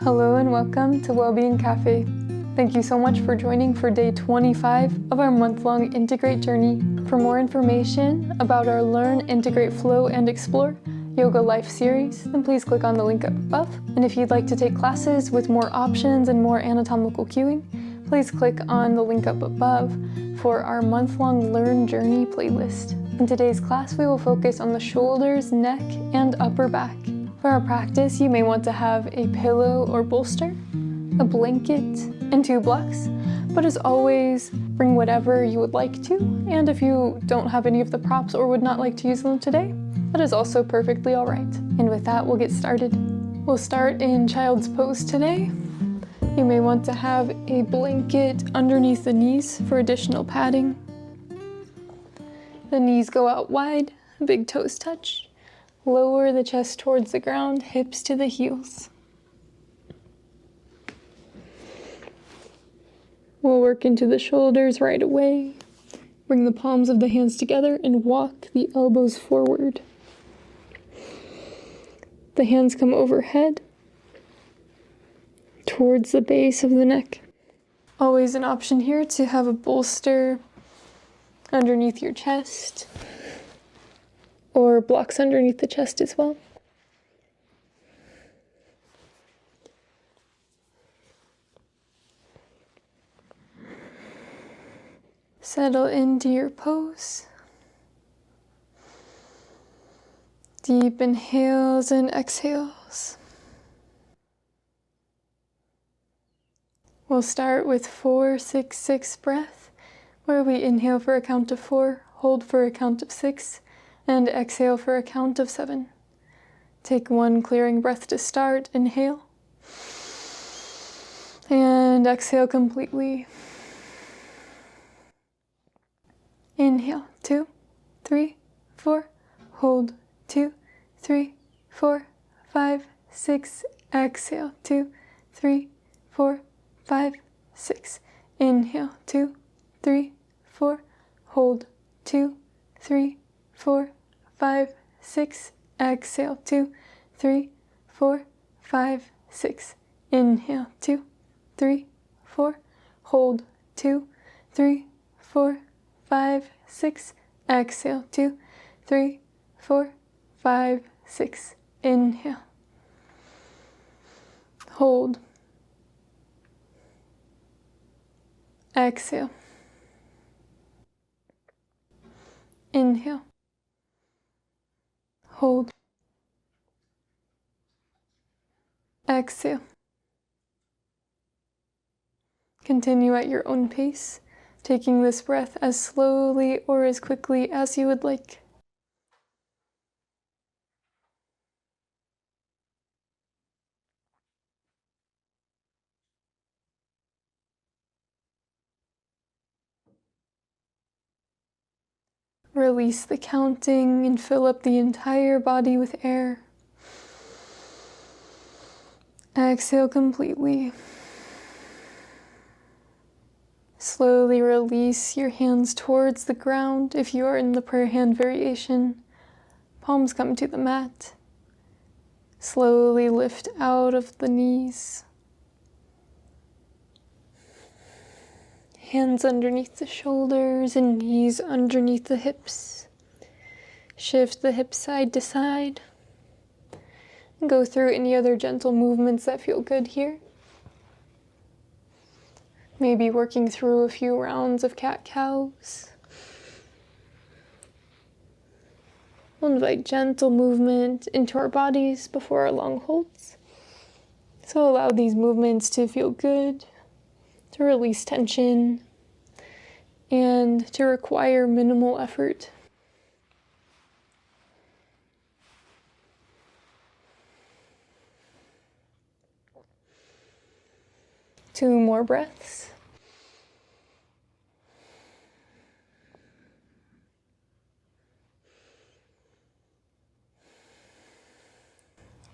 Hello and welcome to Wellbeing Café. Thank you so much for joining for day 25 of our month-long Integrate journey. For more information about our Learn, Integrate, Flow, and Explore Yoga Life series, then please click on the link up above. And if you'd like to take classes with more options and more anatomical cueing, please click on the link up above for our month-long Learn Journey playlist. In today's class, we will focus on the shoulders, neck, and upper back. For our practice, you may want to have a pillow or bolster, a blanket, and 2 blocks, but as always, bring whatever you would like to, and if you don't have any of the props or would not like to use them today, that is also perfectly all right. And with that, we'll get started. We'll start in child's pose today. You may want to have a blanket underneath the knees for additional padding. The knees go out wide, big toes touch. Lower the chest towards the ground, hips to the heels. We'll work into the shoulders right away. Bring the palms of the hands together and walk the elbows forward. The hands come overhead towards the base of the neck. Always an option here to have a bolster underneath your chest, or blocks underneath the chest as well. Settle into your pose. Deep inhales and exhales. We'll start with 4-6-6 breath, where we inhale for a count of 4, hold for a count of 6, and exhale for a count of 7. Take 1 clearing breath to start. Inhale. And exhale completely. Inhale, 2, 3, 4. Hold, 2, 3, 4, 5, 6. Exhale, 2, 3, 4, 5, 6. Inhale, 2, 3, 4. Hold, 2, 3, 4, 5, 6. Exhale, 2, 3, 4, 5, 6. Inhale, 2, 3, 4. Hold, 2, 3, 4, 5, 6. Exhale, 2, 3, 4, 5, 6. Inhale. Hold. Exhale. Inhale. Hold. Exhale. Continue at your own pace, taking this breath as slowly or as quickly as you would like. Release the counting and fill up the entire body with air. Exhale completely. Slowly release your hands towards the ground if you are in the prayer hand variation. Palms come to the mat. Slowly lift out of the knees. Hands underneath the shoulders and knees underneath the hips. Shift the hips side to side. Go through any other gentle movements that feel good here. Maybe working through a few rounds of cat-cows. We'll invite gentle movement into our bodies before our long holds. So allow these movements to feel good, to release tension, and to require minimal effort. Two more breaths.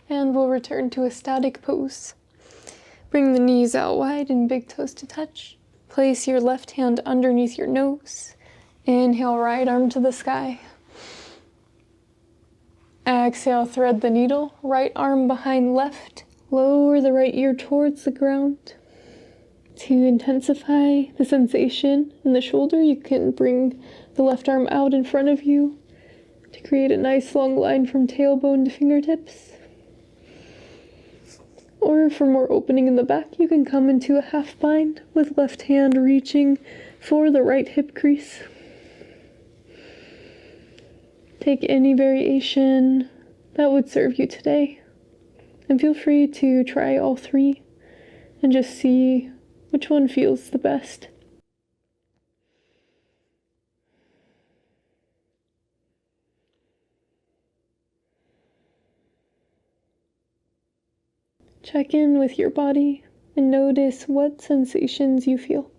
And we'll return to a static pose. Bring the knees out wide and big toes to touch. Place your left hand underneath your nose. Inhale, right arm to the sky. Exhale, thread the needle, right arm behind left, Lower the right ear towards the ground. To intensify the sensation in the shoulder, you can bring the left arm out in front of you to create a nice long line from tailbone to fingertips. Or for more opening in the back, you can come into a half bind with left hand reaching for the right hip crease. Take any variation that would serve you today, and feel free to try all three and just see which one feels the best. Check in with your body and notice what sensations you feel.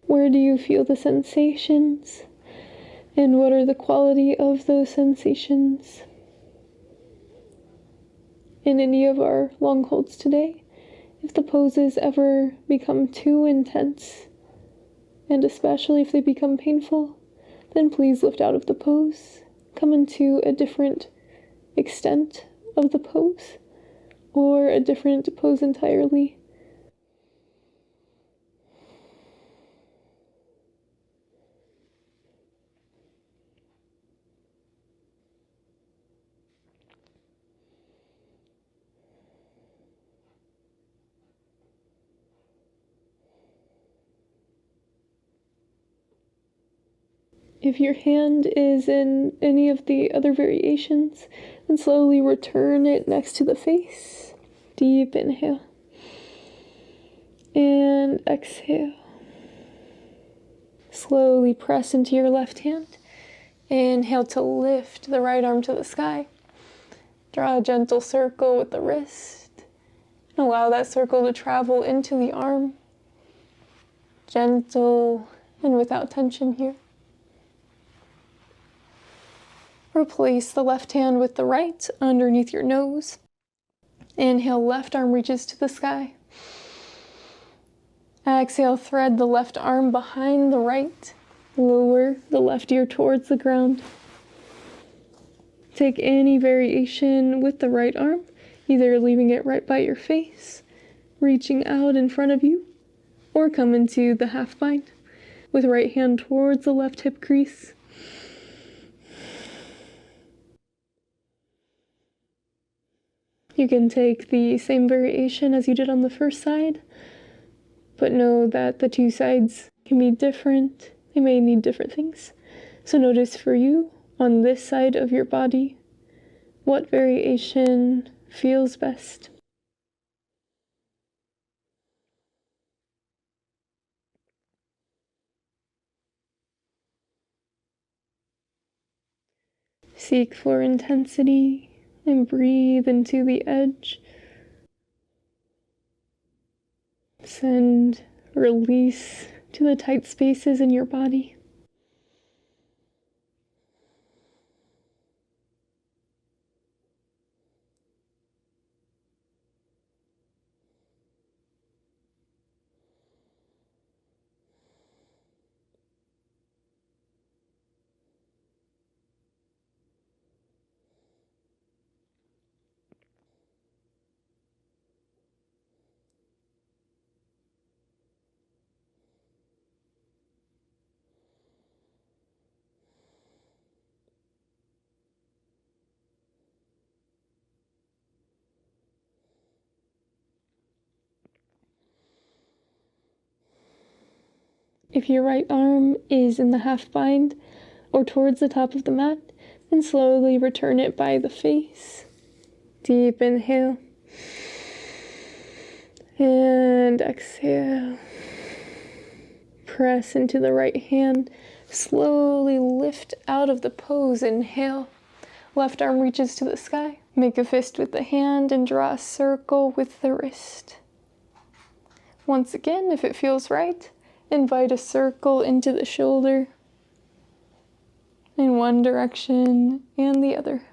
Where do you feel the sensations? And what are the quality of those sensations? In any of our long holds today, if the poses ever become too intense, and especially if they become painful, then please lift out of the pose. Come into a different extent of the pose, or a different pose entirely. If your hand is in any of the other variations, then slowly return it next to the face. Deep inhale. And exhale. Slowly press into your left hand. Inhale to lift the right arm to the sky. Draw a gentle circle with the wrist. And allow that circle to travel into the arm. Gentle and without tension here. Replace the left hand with the right underneath your nose. Inhale, left arm reaches to the sky. Exhale, thread the left arm behind the right. Lower the left ear towards the ground. Take any variation with the right arm, either leaving it right by your face, reaching out in front of you, or come into the half bind with right hand towards the left hip crease. You can take the same variation as you did on the first side, but know that the two sides can be different. They may need different things. So notice for you, on this side of your body, what variation feels best. Seek for intensity and breathe into the edge. Send release to the tight spaces in your body. If your right arm is in the half bind or towards the top of the mat, then slowly return it by the face. Deep inhale. And exhale. Press into the right hand. Slowly lift out of the pose. Inhale. Left arm reaches to the sky. Make a fist with the hand and draw a circle with the wrist. Once again, if it feels right, invite a circle into the shoulder in one direction and the other.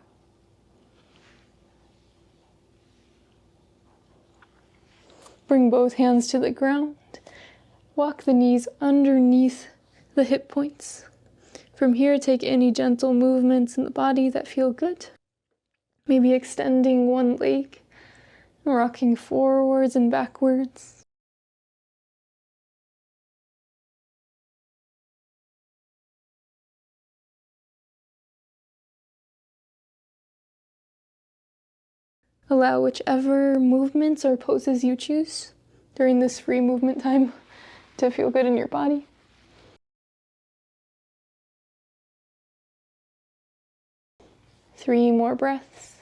Bring both hands to the ground. Walk the knees underneath the hip points. From here, take any gentle movements in the body that feel good. Maybe extending one leg, rocking forwards and backwards. Allow whichever movements or poses you choose during this free movement time to feel good in your body. Three more breaths.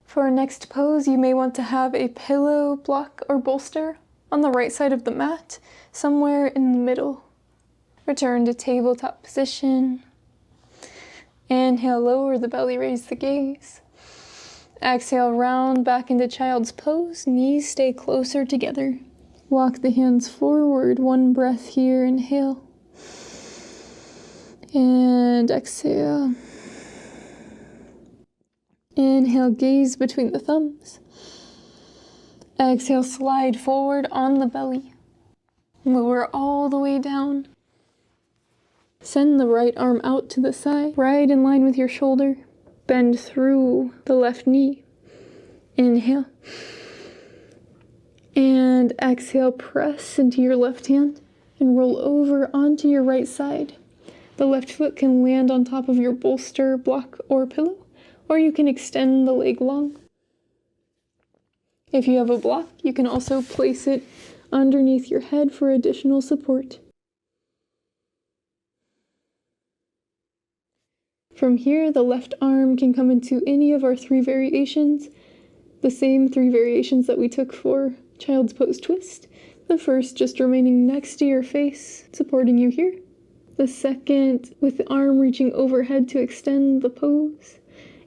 For our next pose, you may want to have a pillow, block, or bolster on the right side of the mat, somewhere in the middle. Return to tabletop position. Inhale, lower the belly, raise the gaze. Exhale, round back into child's pose. Knees stay closer together. Walk the hands forward. One breath here. Inhale. And exhale. Inhale, gaze between the thumbs. Exhale, slide forward on the belly. Lower all the way down. Send the right arm out to the side, right in line with your shoulder. Bend through the left knee. Inhale. And exhale, press into your left hand and roll over onto your right side. The left foot can land on top of your bolster, block, or pillow, or you can extend the leg long. If you have a block, you can also place it underneath your head for additional support. From here, the left arm can come into any of our three variations, the same three variations that we took for child's pose twist. The first just remaining next to your face, supporting you here. The second with the arm reaching overhead to extend the pose.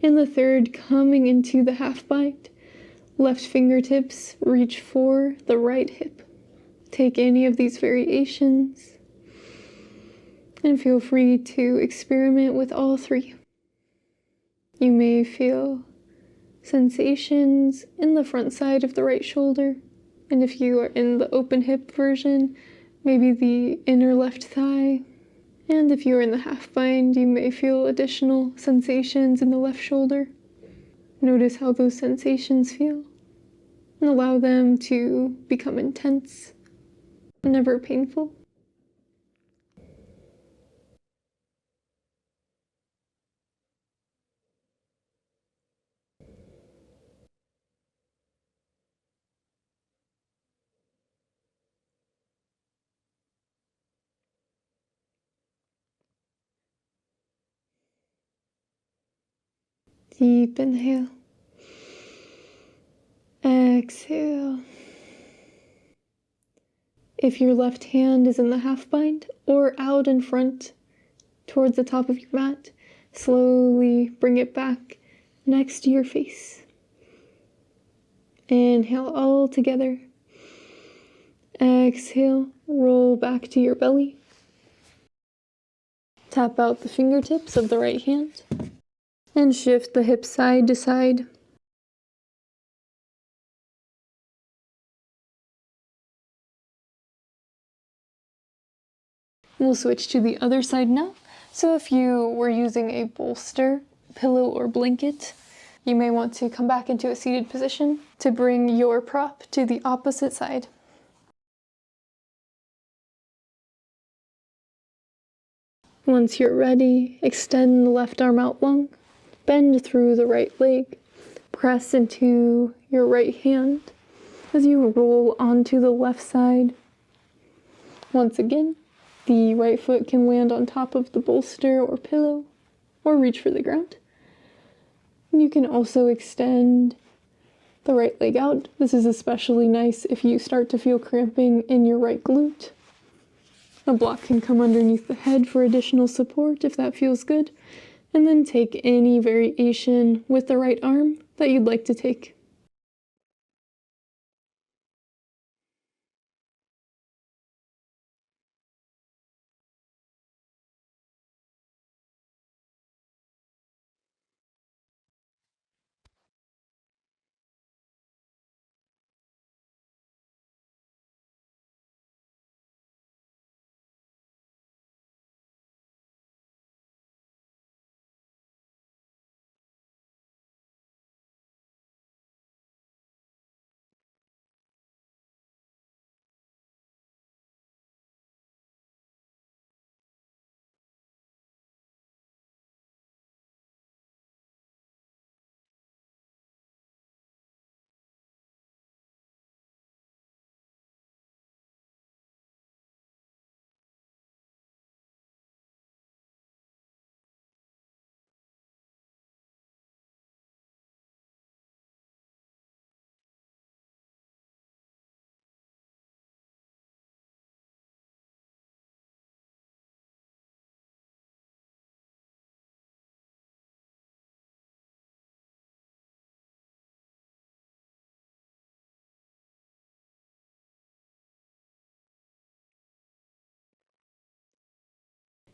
And the third coming into the half bind. Left fingertips reach for the right hip. Take any of these variations and feel free to experiment with all three. You may feel sensations in the front side of the right shoulder, and if you are in the open hip version, maybe the inner left thigh, and if you are in the half bind, you may feel additional sensations in the left shoulder. Notice how those sensations feel, and allow them to become intense, never painful. Deep inhale. Exhale. If your left hand is in the half bind or out in front towards the top of your mat, slowly bring it back next to your face. Inhale all together. Exhale, roll back to your belly. Tap out the fingertips of the right hand and shift the hips side to side. We'll switch to the other side now. So if you were using a bolster, pillow, or blanket, you may want to come back into a seated position to bring your prop to the opposite side. Once you're ready, extend the left arm out long, bend through the right leg, press into your right hand as you roll onto the left side. Once again, the right foot can land on top of the bolster or pillow, or reach for the ground. And you can also extend the right leg out. This is especially nice if you start to feel cramping in your right glute. A block can come underneath the head for additional support if that feels good. And then take any variation with the right arm that you'd like to take.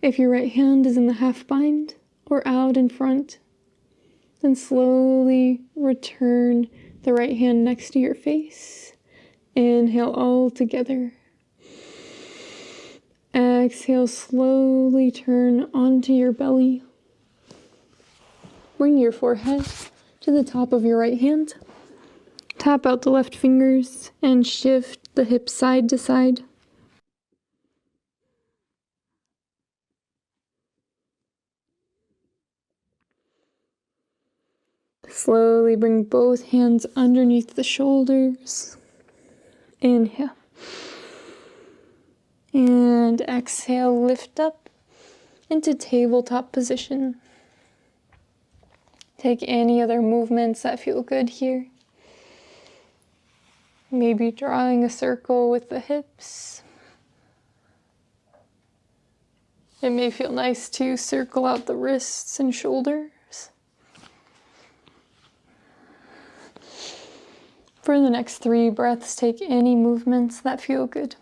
If your right hand is in the half bind or out in front, then slowly return the right hand next to your face. Inhale all together. Exhale, slowly turn onto your belly. Bring your forehead to the top of your right hand. Tap out the left fingers and shift the hips side to side. Slowly bring both hands underneath the shoulders. Inhale. And exhale, lift up into tabletop position. Take any other movements that feel good here. Maybe drawing a circle with the hips. It may feel nice to circle out the wrists and shoulders. For the next 3 breaths, take any movements that feel good.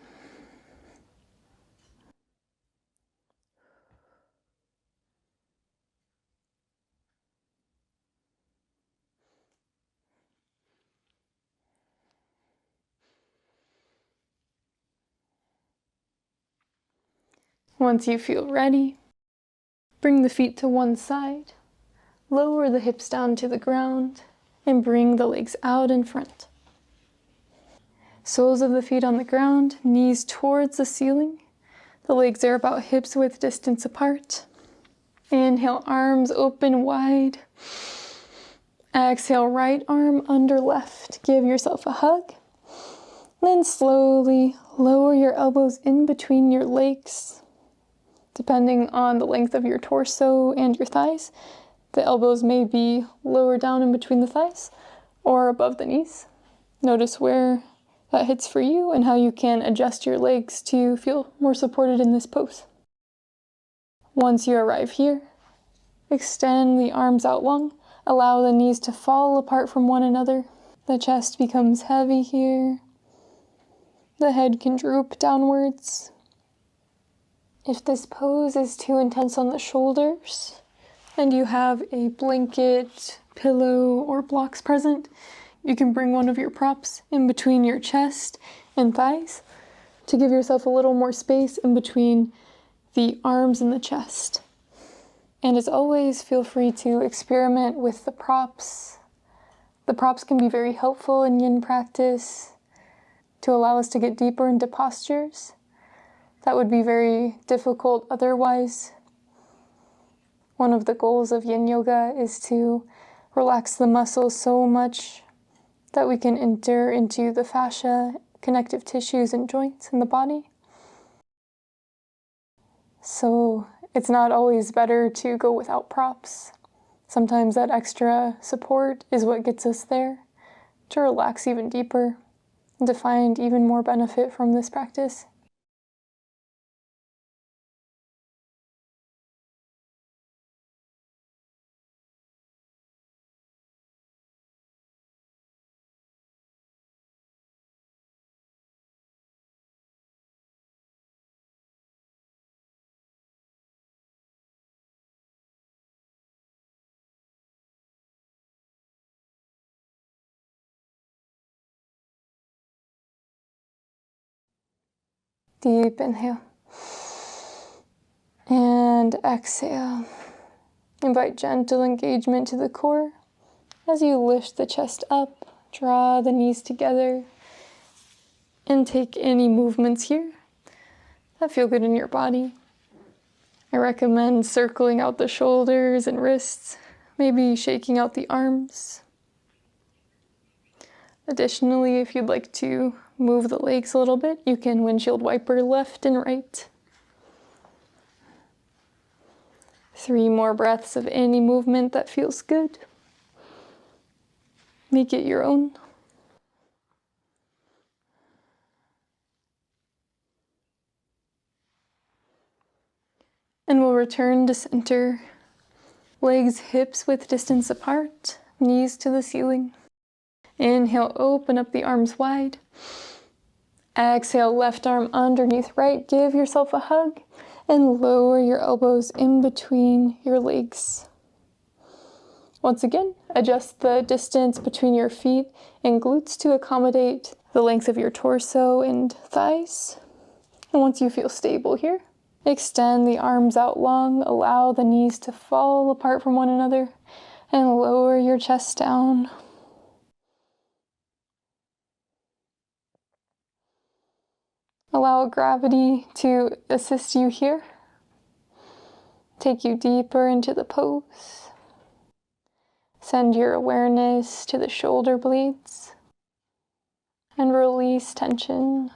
Once you feel ready, bring the feet to one side, lower the hips down to the ground, and bring the legs out in front. Soles of the feet on the ground, knees towards the ceiling. The legs are about hips width distance apart. Inhale, arms open wide. Exhale, right arm under left. Give yourself a hug. Then slowly lower your elbows in between your legs. Depending on the length of your torso and your thighs, the elbows may be lower down in between the thighs or above the knees. Notice where that hits for you and how you can adjust your legs to feel more supported in this pose. Once you arrive here, extend the arms out long. Allow the knees to fall apart from one another. The chest becomes heavy here. The head can droop downwards. If this pose is too intense on the shoulders and you have a blanket, pillow, or blocks present, you can bring one of your props in between your chest and thighs to give yourself a little more space in between the arms and the chest. And as always, feel free to experiment with the props. The props can be very helpful in yin practice to allow us to get deeper into postures that would be very difficult otherwise. One of the goals of Yin Yoga is to relax the muscles so much that we can enter into the fascia, connective tissues, and joints in the body. So it's not always better to go without props. Sometimes that extra support is what gets us there to relax even deeper and to find even more benefit from this practice. Deep inhale. And exhale. Invite gentle engagement to the core as you lift the chest up, draw the knees together, and take any movements here that feel good in your body. I recommend circling out the shoulders and wrists, maybe shaking out the arms. Additionally, if you'd like to move the legs a little bit, you can windshield wiper left and right. 3 more breaths of any movement that feels good. Make it your own. And we'll return to center. Legs, hips width distance apart, knees to the ceiling. Inhale, open up the arms wide. Exhale, left arm underneath right. Give yourself a hug and lower your elbows in between your legs. Once again, adjust the distance between your feet and glutes to accommodate the length of your torso and thighs. And once you feel stable here, extend the arms out long, allow the knees to fall apart from one another, and lower your chest down. Allow gravity to assist you here, take you deeper into the pose. Send your awareness to the shoulder blades and release tension.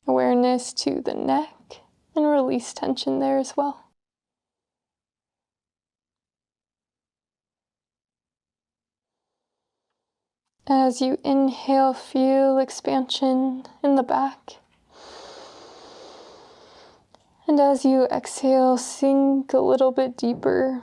Awareness to the neck and release tension there as well. As you inhale, feel expansion in the back. And as you exhale, sink a little bit deeper.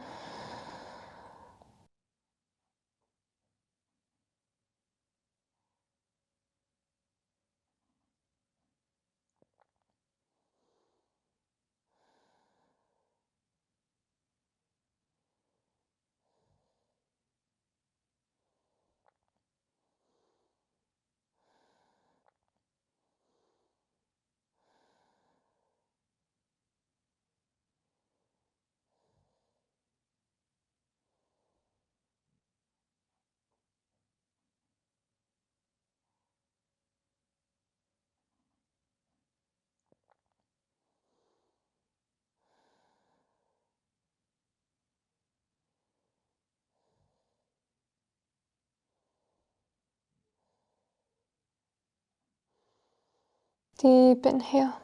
Deep inhale.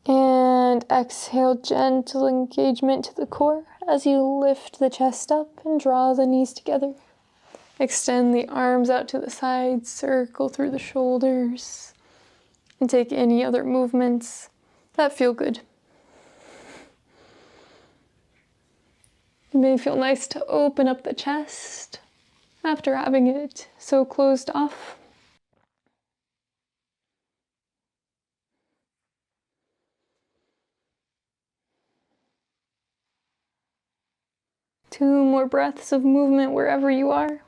And exhale, gentle engagement to the core as you lift the chest up and draw the knees together. Extend the arms out to the sides, circle through the shoulders, and take any other movements that feel good. It may feel nice to open up the chest after having it so closed off. Two more breaths of movement wherever you are.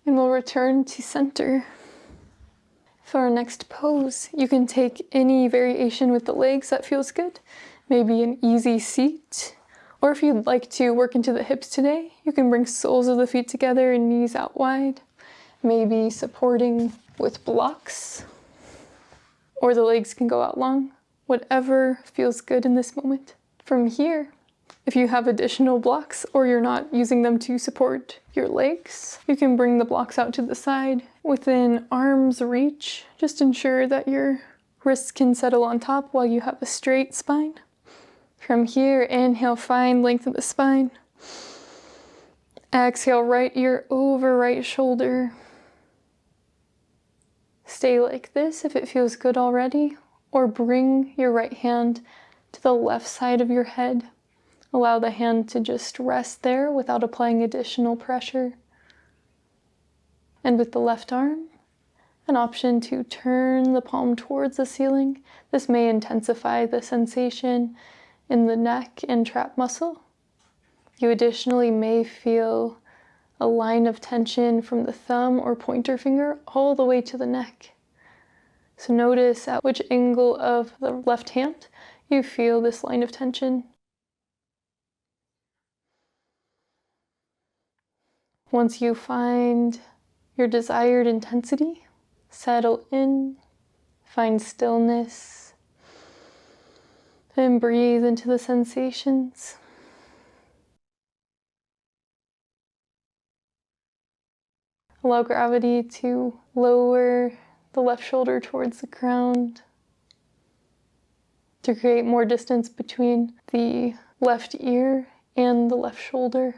And we'll return to center. For our next pose, you can take any variation with the legs that feels good. Maybe an easy seat. Or if you'd like to work into the hips today, you can bring soles of the feet together and knees out wide. Maybe supporting with blocks. Or the legs can go out long. Whatever feels good in this moment. From here, if you have additional blocks or you're not using them to support your legs, you can bring the blocks out to the side within arm's reach. Just ensure that your wrists can settle on top while you have a straight spine. From here, inhale, find length of the spine. Exhale, right ear over right shoulder. Stay like this if it feels good already, or bring your right hand to the left side of your head. Allow the hand to just rest there without applying additional pressure. And with the left arm, an option to turn the palm towards the ceiling. This may intensify the sensation in the neck and trap muscle. You additionally may feel a line of tension from the thumb or pointer finger all the way to the neck. So notice at which angle of the left hand you feel this line of tension. Once you find your desired intensity, settle in, find stillness, and breathe into the sensations. Allow gravity to lower the left shoulder towards the ground to create more distance between the left ear and the left shoulder.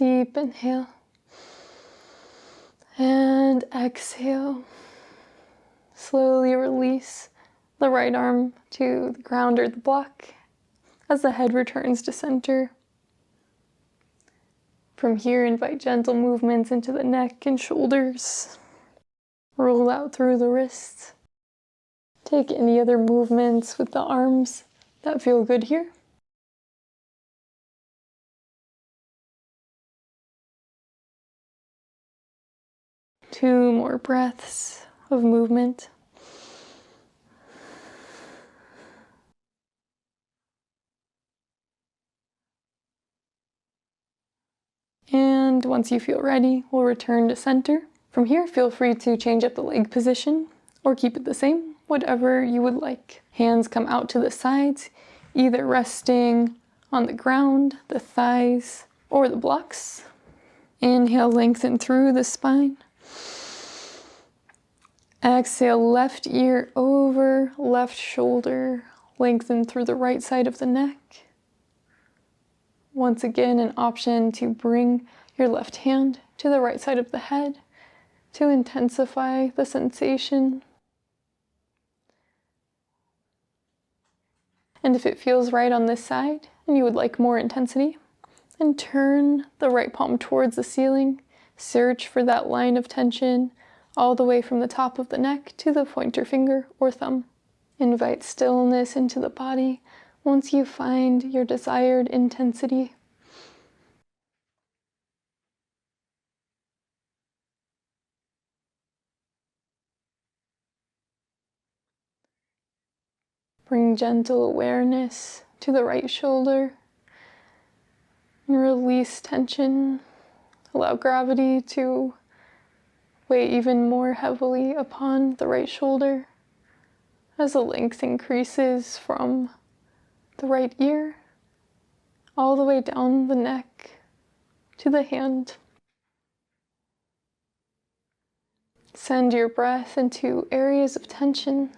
Deep inhale. And exhale. Slowly release the right arm to the ground or the block as the head returns to center. From here, invite gentle movements into the neck and shoulders. Roll out through the wrists. Take any other movements with the arms that feel good here. Two more breaths of movement. And once you feel ready, we'll return to center. From here, feel free to change up the leg position or keep it the same, whatever you would like. Hands come out to the sides, either resting on the ground, the thighs, or the blocks. Inhale, lengthen through the spine. Exhale, left ear over, left shoulder, lengthen through the right side of the neck. Once again, an option to bring your left hand to the right side of the head to intensify the sensation. And if it feels right on this side and you would like more intensity, then turn the right palm towards the ceiling. Search for that line of tension all the way from the top of the neck to the pointer finger or thumb. Invite stillness into the body once you find your desired intensity. Bring gentle awareness to the right shoulder and release tension. Allow gravity to weigh even more heavily upon the right shoulder as the length increases from the right ear all the way down the neck to the hand. Send your breath into areas of tension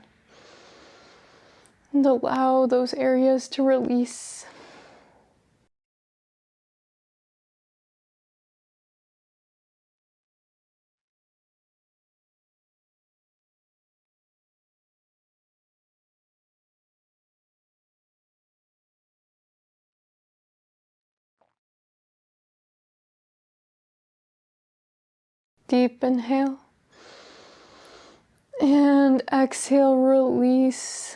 and allow those areas to release. Deep inhale. And exhale, release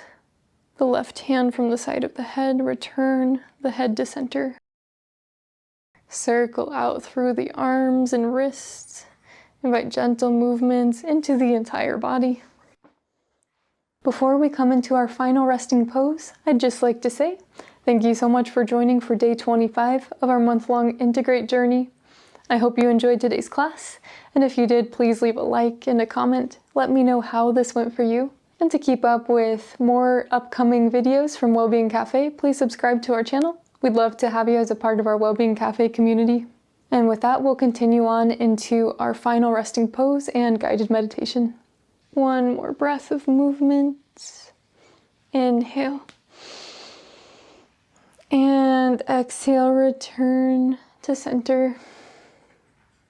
the left hand from the side of the head. Return the head to center. Circle out through the arms and wrists. Invite gentle movements into the entire body. Before we come into our final resting pose, I'd just like to say thank you so much for joining for day 25 of our month-long Integrate journey. I hope you enjoyed today's class, and if you did, please leave a like and a comment. Let me know how this went for you. And to keep up with more upcoming videos from Wellbeing Café, please subscribe to our channel. We'd love to have you as a part of our Wellbeing Café community. And with that, we'll continue on into our final resting pose and guided meditation. One more breath of movement. Inhale. And exhale, return to center.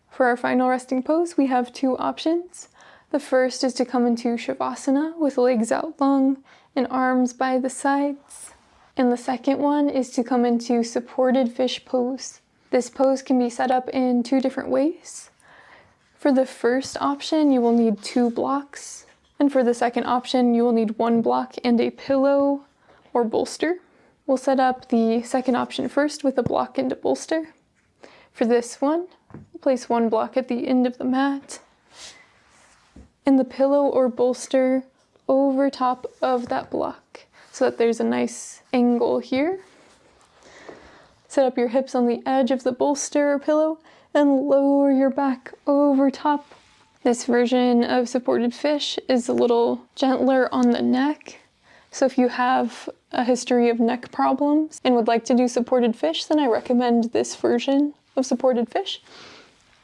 For our final resting pose, we have two options. The first is to come into Shavasana with legs out long and arms by the sides. And the second one is to come into supported fish pose. This pose can be set up in two different ways. For the first option, you will need 2 blocks. And for the second option, you will need 1 block and a pillow or bolster. We'll set up the second option first with a block and a bolster. For this one, place 1 block at the end of the mat and the pillow or bolster over top of that block so that there's a nice angle here. Set up your hips on the edge of the bolster or pillow and lower your back over top. This version of supported fish is a little gentler on the neck. So if you have a history of neck problems and would like to do supported fish, then I recommend this version of supported fish.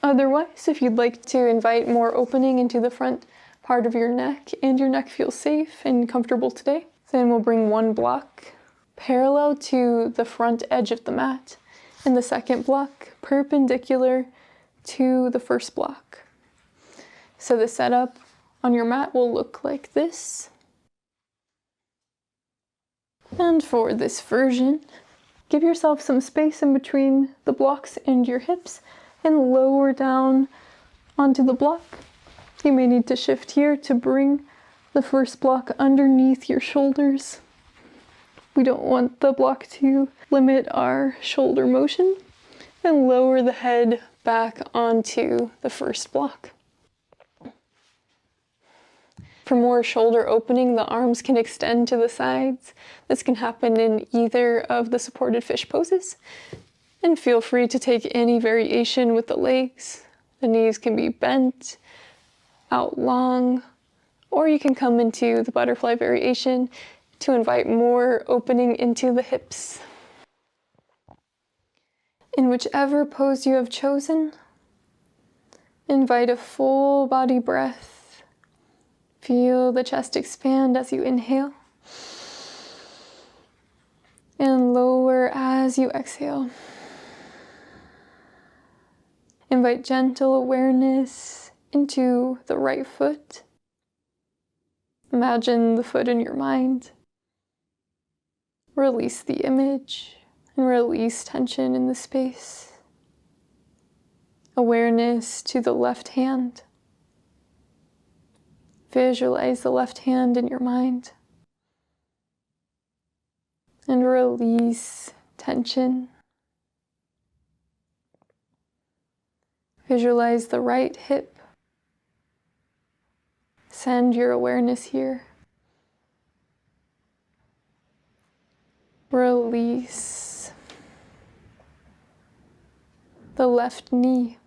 Otherwise, if you'd like to invite more opening into the front part of your neck and your neck feels safe and comfortable today, then we'll bring 1 block parallel to the front edge of the mat and the second block perpendicular to the first block. So the setup on your mat will look like this. And for this version, give yourself some space in between the blocks and your hips and lower down onto the block. You may need to shift here to bring the first block underneath your shoulders. We don't want the block to limit our shoulder motion, and lower the head back onto the first block. For more shoulder opening, the arms can extend to the sides. This can happen in either of the supported fish poses. And feel free to take any variation with the legs. The knees can be bent out long, or you can come into the butterfly variation to invite more opening into the hips. In whichever pose you have chosen, invite a full body breath. Feel the chest expand as you inhale and lower as you exhale. Invite gentle awareness into the right foot. Imagine the foot in your mind. Release the image and release tension in the space. Awareness to the left hand. Visualize the left hand in your mind. And release tension. Visualize the right hip. Send your awareness here. Release the left knee.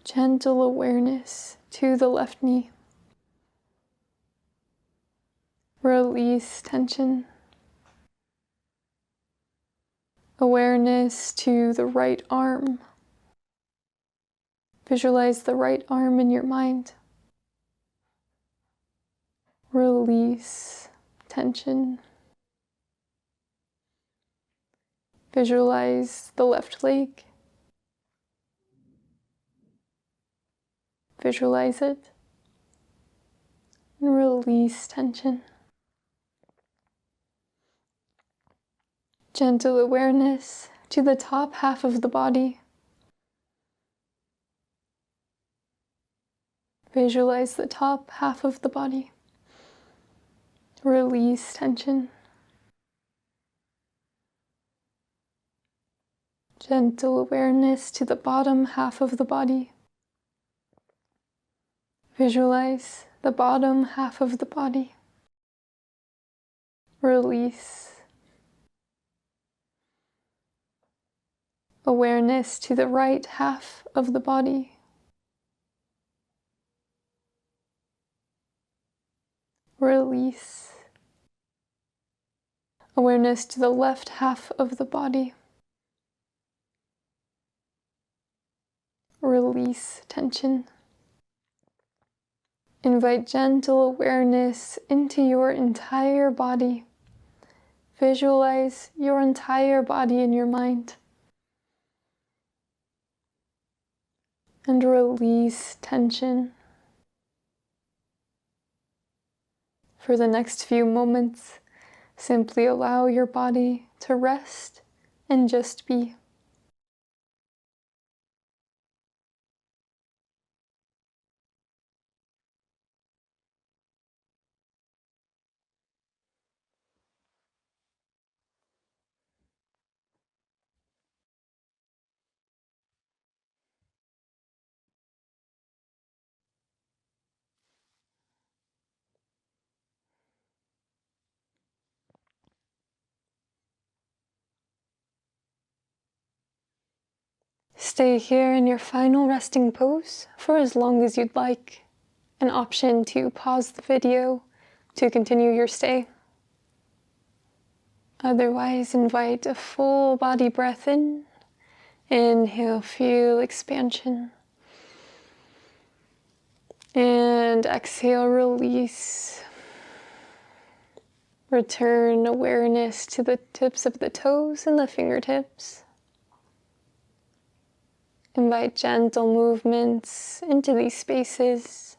Gentle awareness to the left knee. Release tension. Awareness to the right arm. Visualize the right arm in your mind. Release tension. Visualize the left leg. Visualize it. And release tension. Gentle awareness to the top half of the body. Visualize the top half of the body. Release tension. Gentle awareness to the bottom half of the body. Visualize the bottom half of the body. Release. Awareness to the right half of the body. Release. Awareness to the left half of the body. Release tension. Invite gentle awareness into your entire body. Visualize your entire body in your mind. And release tension. For the next few moments, simply allow your body to rest and just be. Stay here in your final resting pose for as long as you'd like. An option to pause the video to continue your stay. Otherwise, invite a full body breath in. Inhale, feel expansion. And exhale, release. Return awareness to the tips of the toes and the fingertips. Invite gentle movements into these spaces.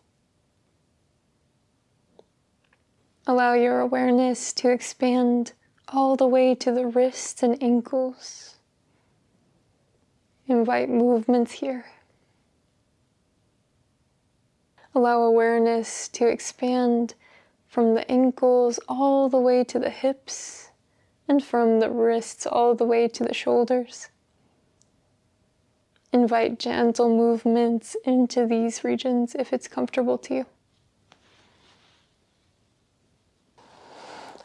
Allow your awareness to expand all the way to the wrists and ankles. Invite movements here. Allow awareness to expand from the ankles all the way to the hips, and from the wrists all the way to the shoulders. Invite gentle movements into these regions if it's comfortable to you.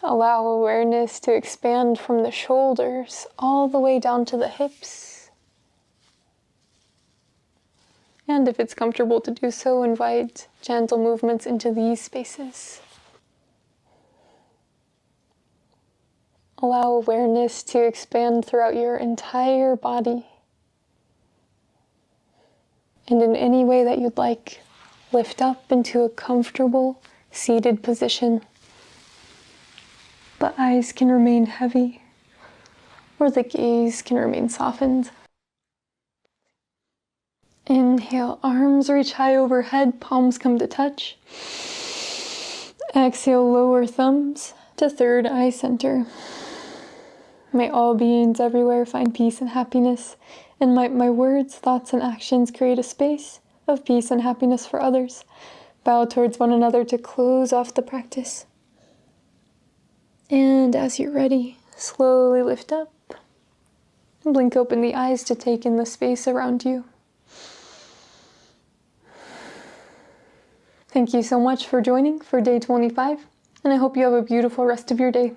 Allow awareness to expand from the shoulders all the way down to the hips. And if it's comfortable to do so, invite gentle movements into these spaces. Allow awareness to expand throughout your entire body. And in any way that you'd like, lift up into a comfortable seated position. The eyes can remain heavy, or the gaze can remain softened. Inhale, arms reach high overhead, palms come to touch. Exhale, lower thumbs to third eye center. May all beings everywhere find peace and happiness, and might my words, thoughts, and actions create a space of peace and happiness for others. Bow towards one another to close off the practice. And as you're ready, slowly lift up and blink open the eyes to take in the space around you. Thank you so much for joining for day 25, and I hope you have a beautiful rest of your day.